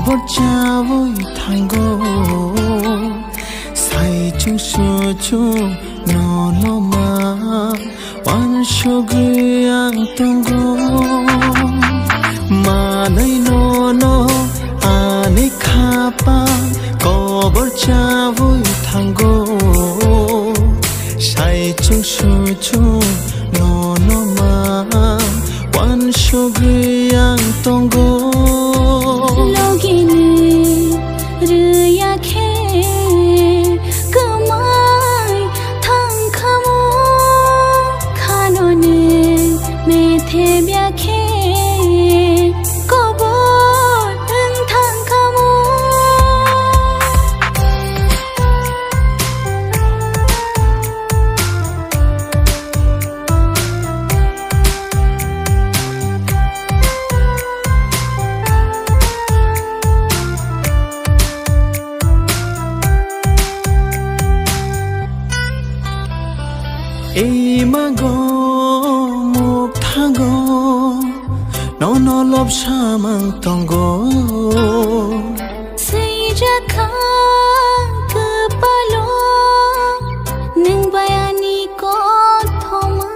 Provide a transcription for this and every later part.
bor chawoi thango sai chung so chu no no ma wan shogriang tongo ma nei no no ani khapa ko bor chawoi thango sai chung so chu no no ma wan shogriang tongo Imago muk thago no no lob samang tongo seijaka kepalo ning bayani ko thoma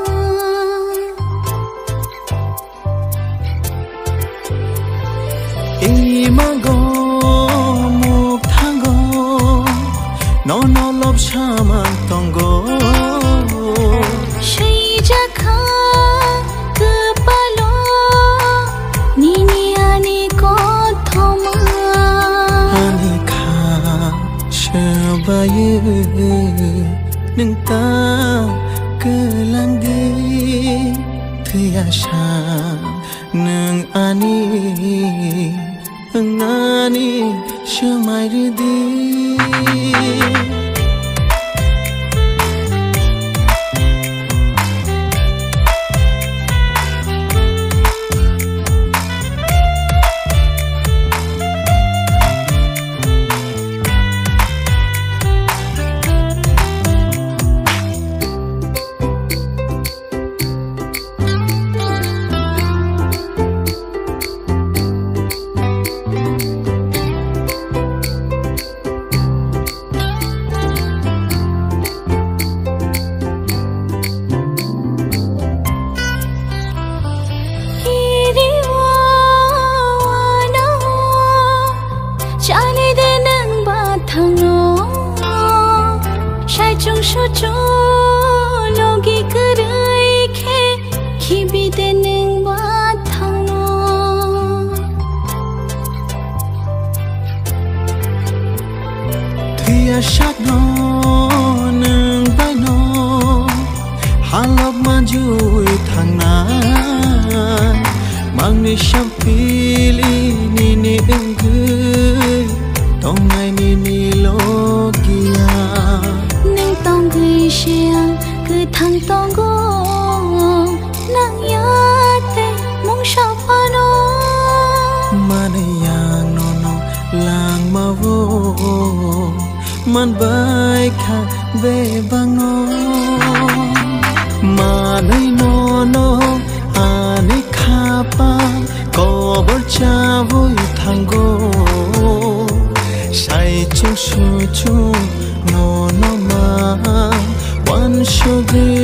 Imago muk thago no no lob samang tongo bayu neng ta kelang di tiasa neng ani ngani semai di Cho cho logi karai khe khibi de ning ba thangno thia shat no nang bai no halok ma jui thang na mang ni sham pili ni ni engui tong nai ni logia tong gui xiang cứ thang tong go nang ya te mong sha pa no man yang no no lang ma wo man bai kha be bang no man no no ani kha pa ko bor cha vui thang go sai chu su chu no no ma one sugar